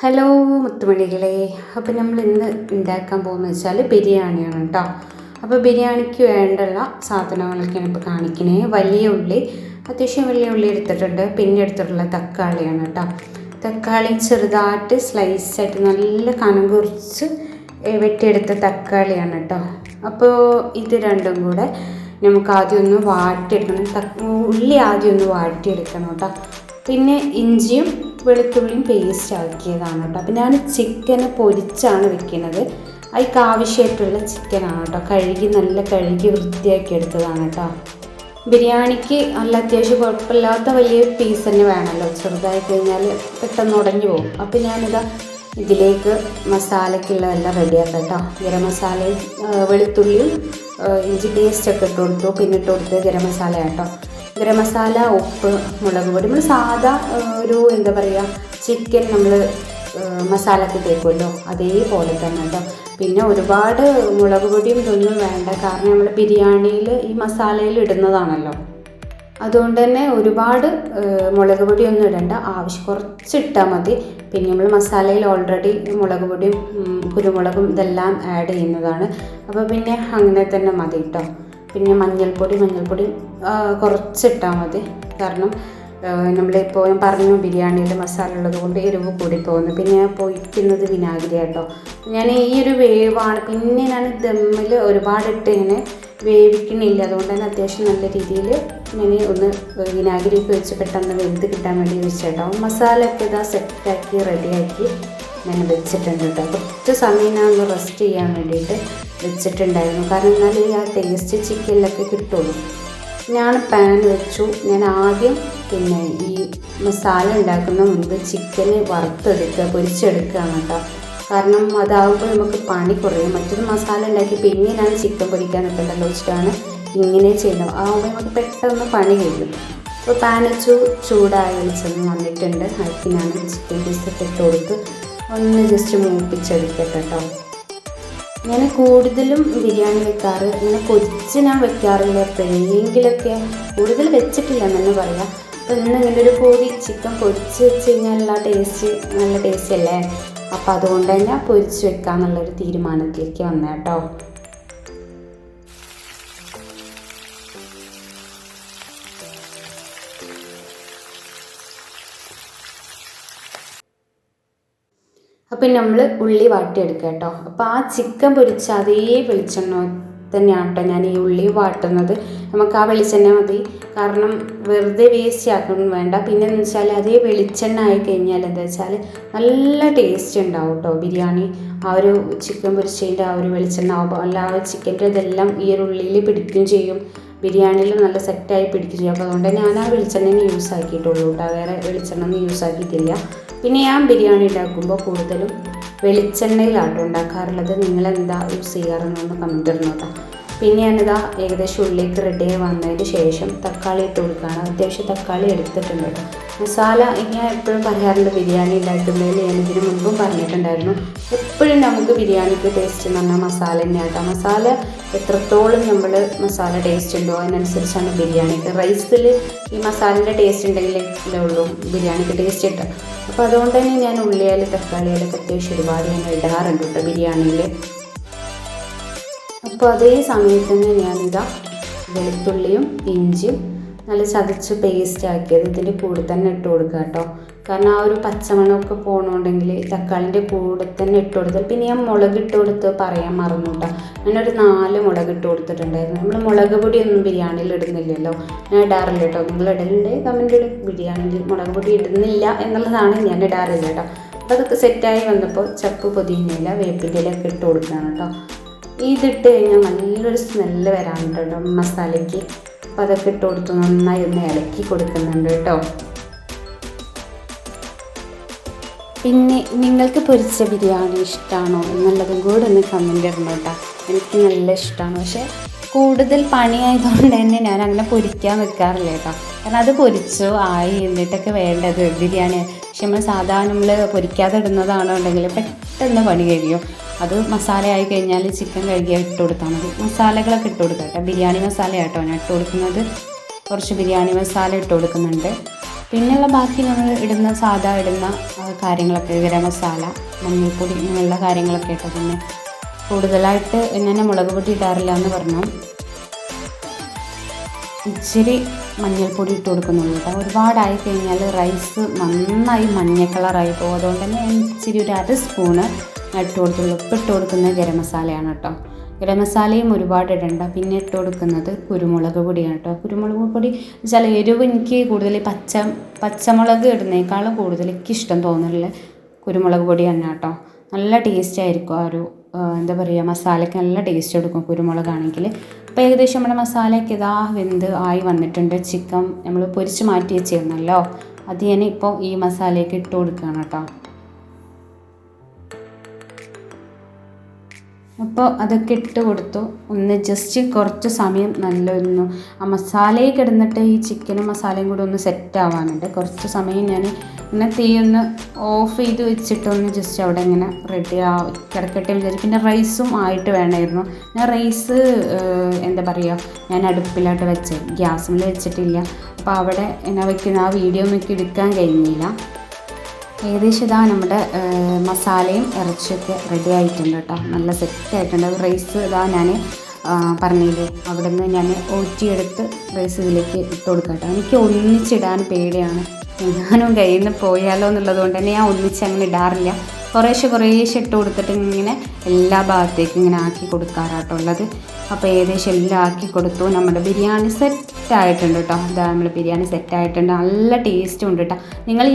Hello മുത്തുമണികളെ. അപ്പോൾ നമ്മൾ ഇന്ന് ഉണ്ടാക്കാൻ പോകുന്നത് വെച്ചാൽ ബിരിയാണിയാണ് കേട്ടോ. അപ്പോൾ ബിരിയാണിക്ക് വേണ്ടുള്ള സാധനങ്ങളൊക്കെയാണ് ഇപ്പോൾ കാണിക്കണേ. വലിയ ഉള്ളി, അത്യാവശ്യം വലിയ ഉള്ളി എടുത്തിട്ടുണ്ട്. പിന്നെ എടുത്തിട്ടുള്ള തക്കാളിയാണ് കേട്ടോ. തക്കാളി ചെറുതായിട്ട് സ്ലൈസായിട്ട് നല്ല കനം കുറച്ച് വെട്ടിയെടുത്ത തക്കാളിയാണ് കേട്ടോ. അപ്പോൾ ഇത് രണ്ടും കൂടെ നമുക്ക് ആദ്യം ഒന്ന് വാട്ടിയെടുക്കണം. ഉള്ളി ആദ്യം ഒന്ന് വാട്ടിയെടുക്കണം കേട്ടോ. പിന്നെ ഇഞ്ചിയും വെളുത്തുള്ളിയും പേസ്റ്റ് ആക്കിയതാണ് കേട്ടോ. അപ്പം ഞാൻ ചിക്കന് പൊരിച്ചാണ് വെക്കുന്നത്. അതിക്ക് ആവശ്യമായിട്ടുള്ള ചിക്കനാണ് കേട്ടോ. നല്ല കഴുകി വൃത്തിയാക്കി എടുത്തതാണ് കേട്ടോ. ബിരിയാണിക്ക് നല്ല അത്യാവശ്യം കുഴപ്പമില്ലാത്ത വലിയ പീസ് തന്നെ വേണമല്ലോ. ചെറുതായി കഴിഞ്ഞാൽ പെട്ടെന്ന് ഉടഞ്ഞു പോകും. അപ്പോൾ ഞാനിതാ ഇതിലേക്ക് മസാലയ്ക്കുള്ളതെല്ലാം റെഡിയാക്കാം കേട്ടോ. ഗരം മസാലയും വെളുത്തുള്ളിയും ഇഞ്ചി പേസ്റ്റൊക്കെ ഇട്ട് കൊടുത്തു. പിന്നെ ഇട്ട് കൊടുത്ത് ഗരം മസാല കേട്ടോ. ഗരം മസാല, ഉപ്പ്, മുളക് പൊടി. നമ്മൾ സാധാ ഒരു എന്താ പറയുക, ചിക്കൻ നമ്മൾ മസാലയ്ക്ക് തേക്കുമല്ലോ അതേപോലെ തന്നെ കേട്ടോ. പിന്നെ ഒരുപാട് മുളക് പൊടിയും ഇതൊന്നും വേണ്ട, കാരണം നമ്മൾ ബിരിയാണിയിൽ ഈ മസാലയിൽ ഇടുന്നതാണല്ലോ. അതുകൊണ്ട് തന്നെ ഒരുപാട് മുളക് പൊടിയൊന്നും ഇടേണ്ട, ആവശ്യം കുറച്ചിട്ടാൽ മതി. പിന്നെ നമ്മൾ മസാലയിൽ ഓൾറെഡി മുളക് പൊടിയും കുരുമുളകും ഇതെല്ലാം ആഡ് ചെയ്യുന്നതാണ്. അപ്പോൾ പിന്നെ അങ്ങനെ തന്നെ മതി കേട്ടോ. പിന്നെ മഞ്ഞൾപ്പൊടി കുറച്ചിട്ടാൽ മതി, കാരണം നമ്മളിപ്പോൾ ഞാൻ പറഞ്ഞു ബിരിയാണിയിൽ മസാല ഉള്ളത് കൊണ്ട് എരിവ് കൂടി പോകുന്നു. പിന്നെ ഞാൻ പൊയ്ക്കുന്നത് വിനാഗിരി കേട്ടോ. ഞാൻ ഈ ഒരു വേവാണ്, പിന്നെ ഞാൻ ദമ്മിൽ ഒരുപാടിട്ട് ഇങ്ങനെ വേവിക്കണില്ല. അതുകൊണ്ട് തന്നെ അത്യാവശ്യം നല്ല രീതിയിൽ ഞാൻ ഒന്ന് വിനാഗിരിയൊക്കെ വെച്ച് പെട്ടെന്ന് വെന്ത് കിട്ടാൻ വേണ്ടി വെച്ചേട്ടോ. മസാലയൊക്കെ ഇതാ സെറ്റാക്കി റെഡിയാക്കി ഞാൻ വെച്ചിട്ടുണ്ട് കേട്ടോ. കുറച്ച് സമയം ഞാൻ ഒന്ന് റെസ്റ്റ് ചെയ്യാൻ വേണ്ടിയിട്ട് വെച്ചിട്ടുണ്ടായിരുന്നു, കാരണം എന്നാലേ ആ ടേസ്റ്റ് ചിക്കനിലൊക്കെ കിട്ടുള്ളൂ. ഞാൻ പാൻ വെച്ചു. ഞാൻ ആദ്യം പിന്നെ ഈ മസാല ഉണ്ടാക്കുന്ന മുൻപ് ചിക്കന് പൊരിച്ചെടുക്കുകയാണ് കേട്ടോ. കാരണം അതാകുമ്പോൾ നമുക്ക് പണി കുറയും. മറ്റൊരു മസാല ഉണ്ടാക്കി പിന്നെ ഞാൻ ചിക്കൻ പൊരിക്കാൻ നിൽക്കണ്ടല്ലോ വെച്ചിട്ടാണ് ഇങ്ങനെ ചെയ്യുന്നത്. ആകുമ്പോൾ നമുക്ക് പെട്ടെന്ന് പണി കഴിയും. അപ്പോൾ പാൻ വെച്ചു, ചൂടായി വെളിച്ചെണ്ണ വന്നിട്ടുണ്ട്. അതിലേക്ക് ഞാൻ ചിക്കൻ പീസൊക്കെ ഇട്ട് കൊടുത്ത് ഒന്ന് ജസ്റ്റ് മൂപ്പിച്ചെടുക്കട്ടെ കേട്ടോ. ഞാൻ കൂടുതലും ബിരിയാണി വെക്കാറ് ഇങ്ങനെ പൊരിച്ച് ഞാൻ വെക്കാറില്ല. എപ്പോഴെങ്കിലൊക്കെ, കൂടുതൽ വെച്ചിട്ടില്ല എന്ന് പറയാം. അപ്പോൾ ഇന്ന് ഇങ്ങനെ ഒരു ചിക്കൻ പൊരിച്ച് വെച്ച് കഴിഞ്ഞാലുള്ള ടേസ്റ്റ് നല്ല ടേസ്റ്റ് അല്ലേ. അപ്പോൾ അതുകൊണ്ട് തന്നെ പൊരിച്ച് വെക്കാമെന്നുള്ളൊരു തീരുമാനത്തിലേക്ക് വന്നേ കേട്ടോ. അപ്പം നമ്മൾ ഉള്ളി വാട്ടിയെടുക്കുക കേട്ടോ. അപ്പോൾ ആ ചിക്കൻ പൊരിച്ച അതേ വെളിച്ചെണ്ണ തന്നെയാണ് കേട്ടോ ഞാൻ ഈ ഉള്ളി വാട്ടുന്നത്. നമുക്ക് ആ വെളിച്ചെണ്ണ മതി, കാരണം വെറുതെ വേസ്റ്റ് ആക്കണം വേണ്ട. പിന്നെ എന്ന് വെച്ചാൽ അതേ വെളിച്ചെണ്ണ ആയിക്കഴിഞ്ഞാൽ എന്താ വെച്ചാൽ നല്ല ടേസ്റ്റ് ഉണ്ടാവും കേട്ടോ ബിരിയാണി. ആ ഒരു ചിക്കൻ പൊരിച്ചതിൻ്റെ ആ ഒരു വെളിച്ചെണ്ണ ആകുമ്പോൾ അല്ല ആ ചിക്കൻ്റെ ഇതെല്ലാം ഈ ഒരു ഉള്ളിയിൽ പിടിക്കുകയും ചെയ്യും, ബിരിയാണിയിൽ നല്ല സെറ്റായി പിടിക്കുകയും ചെയ്യും. അപ്പോൾ അതുകൊണ്ട് ഞാൻ ആ വെളിച്ചെണ്ണ യൂസ് ആക്കിയിട്ടുള്ളൂ കേട്ടോ, വേറെ വെളിച്ചെണ്ണ ഒന്നും യൂസ് ആക്കിയിട്ടില്ല. പിന്നെ ഞാൻ ബിരിയാണി ഉണ്ടാക്കുമ്പോൾ കൂടുതലും വെളിച്ചെണ്ണയിലാട്ടോ ഉണ്ടാക്കാറുള്ളത്. നിങ്ങളെന്താ യൂസ് ചെയ്യാറെന്നൊന്ന് കമൻറ്റ് ഇടണം കേട്ടോ. പിന്നെ ഞാനിതാ ഏകദേശം ഉള്ളിലേക്ക് റെഡിയായി വന്നതിന് ശേഷം തക്കാളി ഇട്ട് കൊടുക്കുകയാണ്. അത്യാവശ്യം തക്കാളി എടുത്തിട്ടുണ്ട് കേട്ടോ. മസാല ഞാൻ എപ്പോഴും പറയാറുണ്ട്, ബിരിയാണി ഉണ്ടാക്കുന്നതിൽ ഞാൻ ഇതിന് മുൻപും പറഞ്ഞിട്ടുണ്ടായിരുന്നു, എപ്പോഴും നമുക്ക് ബിരിയാണിക്ക് ടേസ്റ്റ് എന്ന് പറഞ്ഞാൽ മസാല തന്നെയാണ് കേട്ടോ. മസാല എത്രത്തോളം നമ്മൾ മസാല ടേസ്റ്റ് ഉണ്ടോ അതിനനുസരിച്ചാണ് ബിരിയാണിക്ക്. റൈസിൽ ഈ മസാലൻ്റെ ടേസ്റ്റ് ഉണ്ടെങ്കിലേ ഉള്ളൂ ബിരിയാണിക്ക് ടേസ്റ്റ് കിട്ടുക. അപ്പോൾ അതുകൊണ്ട് തന്നെ ഞാൻ ഉള്ളിയാലും തക്കാളിയാലൊക്കെ അത്യാവശ്യം ഒരുപാട് ഞാൻ ഇടാറുണ്ട് കേട്ടോ ബിരിയാണിയിൽ. അപ്പോൾ അതേ സമയത്ത് തന്നെ ഞാനിതാ വെളുത്തുള്ളിയും ഇഞ്ചിയും നല്ല ചതച്ച് പേസ്റ്റ് ആക്കിയത് ഇതിൻ്റെ കൂടെ തന്നെ ഇട്ട് കൊടുക്കുക കേട്ടോ. കാരണം ആ ഒരു പച്ചമണമൊക്കെ പോകണമെന്നുണ്ടെങ്കിൽ തക്കാളിൻ്റെ കൂടെ തന്നെ ഇട്ട് കൊടുത്താൽ. പിന്നെ ഞാൻ മുളക് ഇട്ട് കൊടുത്ത് പറയാൻ മറന്നു കേട്ടോ. ഞാനൊരു 4 മുളക് ഇട്ട് കൊടുത്തിട്ടുണ്ടായിരുന്നു. നമ്മൾ മുളക് പൊടിയൊന്നും ബിരിയാണിയിൽ ഇടുന്നില്ലല്ലോ, ഞാൻ ഇടാറില്ല കേട്ടോ. നിങ്ങൾ ഇടലുണ്ട് കമൻറ്റ് ഇടും. ബിരിയാണിയിൽ മുളക് പൊടി ഇടുന്നില്ല എന്നുള്ളതാണ്, ഞാൻ ഇടാറില്ല കേട്ടോ. അപ്പോൾ അതൊക്കെ സെറ്റായി വന്നപ്പോൾ ചപ്പ്, പുതിനയില, വേപ്പിൻ്റെ ഇലയൊക്കെ ഇട്ട് കൊടുക്കുകയാണ് കേട്ടോ. ഇതിട്ട് കഴിഞ്ഞാൽ നല്ലൊരു സ്മെല്ല് വരാനുണ്ട് മസാലയ്ക്ക്. അപ്പോൾ അതൊക്കെ ഇട്ട് കൊടുത്ത് നന്നായി ഒന്ന് ഇളക്കി കൊടുക്കുന്നുണ്ട് കേട്ടോ. പിന്നെ നിങ്ങൾക്ക് പൊരിച്ച ബിരിയാണി ഇഷ്ടമാണോ എന്നുള്ളതും കൂടെ ഒന്ന് കമൻറ്റ് ഇടണം കേട്ടോ. എനിക്ക് നല്ല ഇഷ്ടമാണ്, പക്ഷേ കൂടുതൽ പണിയായതുകൊണ്ട് തന്നെ ഞാൻ അങ്ങനെ പൊരിക്കാൻ വെക്കാറില്ല കേട്ടോ. കാരണം അത് പൊരിച്ചു ആയി എന്നിട്ടൊക്കെ വേണ്ടത് ബിരിയാണി. പക്ഷെ നമ്മൾ സാധാരണ നമ്മൾ പൊരിക്കാതെ ഇടുന്നതാണെന്നുണ്ടെങ്കിൽ പെട്ടെന്ന് പണി കഴിയും. അത് മസാല ആയി കഴിഞ്ഞാൽ ചിക്കൻ കഴുകിയാൽ ഇട്ട് കൊടുത്താൽ മതി. മസാലകളൊക്കെ ഇട്ട് കൊടുക്കാം കേട്ടോ. ബിരിയാണി മസാല കേട്ടോ ഞാൻ ഇട്ട് കൊടുക്കുന്നത്. കുറച്ച് ബിരിയാണി മസാല ഇട്ട് കൊടുക്കുന്നുണ്ട്. പിന്നെയുള്ള ബാക്കി നമ്മൾ സാധാ ഇടുന്ന കാര്യങ്ങളൊക്കെ ഗരം മസാല, മഞ്ഞൾപ്പൊടി ഇങ്ങനെയുള്ള കാര്യങ്ങളൊക്കെ ഇട്ടോ. പിന്നെ കൂടുതലായിട്ട് ഞാൻ മുളക് പൊടി ഇടാറില്ല എന്ന് പറഞ്ഞു. ഇച്ചിരി മഞ്ഞൾപ്പൊടി ഇട്ട് കൊടുക്കുന്നുള്ളൂ കേട്ടോ. ഒരുപാടായി കഴിഞ്ഞാൽ റൈസ് നന്നായി മഞ്ഞ കളറായി പോകും. അതുകൊണ്ട് തന്നെ ഇച്ചിരി ഒരു 1/2 സ്പൂണ് ഇട്ട് കൊടുത്തുള്ളൂ. ഇപ്പം ഇട്ട് കൊടുക്കുന്നത് ഗരം മസാലയാണ് കേട്ടോ. ഗരം മസാലയും ഒരുപാട് ഇടണ്ട. പിന്നെ ഇട്ട് കൊടുക്കുന്നത് കുരുമുളക് പൊടിയാണ് കേട്ടോ. കുരുമുളക് പൊടി വെച്ചാൽ എരിവ് എനിക്ക് കൂടുതൽ പച്ചമുളക് ഇടുന്നേക്കാളും കൂടുതൽ എനിക്കിഷ്ടം തോന്നുന്നില്ല കുരുമുളക് പൊടി തന്നെ കേട്ടോ. നല്ല ടേസ്റ്റ് ആയിരിക്കും. ആ ഒരു എന്താ പറയുക, മസാലയ്ക്ക് നല്ല ടേസ്റ്റ് കൊടുക്കും കുരുമുളകാണെങ്കിൽ. അപ്പോൾ ഏകദേശം നമ്മുടെ മസാലയൊക്കെ ഇതാ വെന്ത് ആയി വന്നിട്ടുണ്ട്. ചിക്കൻ നമ്മൾ പൊരിച്ച് മാറ്റി വെച്ചിരുന്നല്ലോ, അത് ഞാൻ ഇപ്പോൾ ഈ മസാലയ്ക്ക് ഇട്ട് കൊടുക്കുകയാണ് കേട്ടോ. അപ്പോൾ അതൊക്കെ ഇട്ട് കൊടുത്തു. ഒന്ന് ജസ്റ്റ് കുറച്ച് സമയം നല്ലൊന്നു ആ മസാലയിൽ കിടന്നിട്ട് ഈ ചിക്കനും മസാലയും കൂടി ഒന്ന് സെറ്റ് ആവാനുണ്ട്. കുറച്ച് സമയം ഞാൻ ഇങ്ങനെ തീ ഒന്ന് ഓഫ് ചെയ്ത് വെച്ചിട്ടൊന്ന് ജസ്റ്റ് അവിടെ ഇങ്ങനെ റെഡി കിടക്കട്ടെ വിചാരിച്ചു. പിന്നെ റൈസും ആയിട്ട് വേണമായിരുന്നു. ഞാൻ റൈസ് എന്താ പറയുക, ഞാൻ അടുപ്പിലായിട്ട് വെച്ചത്, ഗ്യാസിൽ വെച്ചിട്ടില്ല. അപ്പോൾ അവിടെ എന്നാ വയ്ക്കുന്ന ആ വീഡിയോ ഒന്നും എനിക്ക് എടുക്കാൻ കഴിഞ്ഞില്ല. ഏകദേശം ഇതാ നമ്മുടെ മസാലയും ഇറച്ചിയൊക്കെ റെഡി ആയിട്ടുണ്ട് കേട്ടോ. നല്ല സെറ്റായിട്ടുണ്ട്. റൈസ് ഇതാ ഞാൻ പറഞ്ഞില്ലേ, അവിടെ നിന്ന് ഞാൻ ഊറ്റിയെടുത്ത് റൈസ് ഇതിലേക്ക് ഇട്ട് കൊടുക്കാം കേട്ടോ. എനിക്ക് ഒന്നിച്ചിടാൻ പേടിയാണ്, എങ്ങാനും കയ്യിൽ നിന്ന് പോയാലോ എന്നുള്ളത് കൊണ്ട് തന്നെ ഞാൻ ഒന്നിച്ച് അങ്ങനെ ഇടാറില്ല. കുറേശ്ശെ ഇട്ട് കൊടുത്തിട്ട് ഇങ്ങനെ എല്ലാ ഭാഗത്തേക്കും ഇങ്ങനെ ആക്കി കൊടുക്കാറാട്ടോ ഉള്ളത്. അപ്പോൾ ഏകദേശം എല്ലാം ആക്കി കൊടുത്തു. നമ്മുടെ ബിരിയാണി സെറ്റായിട്ടുണ്ട് കേട്ടോ. ഇതാ നമ്മൾ ബിരിയാണി സെറ്റായിട്ടുണ്ട്. നല്ല ടേസ്റ്റും ഉണ്ട് കേട്ടോ.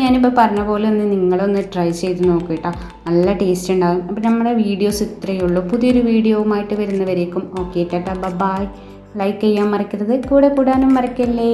ഞാനിപ്പോൾ പറഞ്ഞ പോലെ നിങ്ങളൊന്ന് ട്രൈ ചെയ്ത് നോക്കൂ കേട്ടോ. നല്ല ടേസ്റ്റ് ഉണ്ടാകും. അപ്പോൾ നമ്മുടെ വീഡിയോസ് ഇത്രയേ ഉള്ളൂ. പുതിയൊരു വീഡിയോവുമായിട്ട് വരുന്നവരേക്കും ഓക്കെ ടാറ്റാ ബൈ. ലൈക്ക് ചെയ്യാൻ മറക്കരുത്, കൂടെ കൂടാനും മറക്കല്ലേ.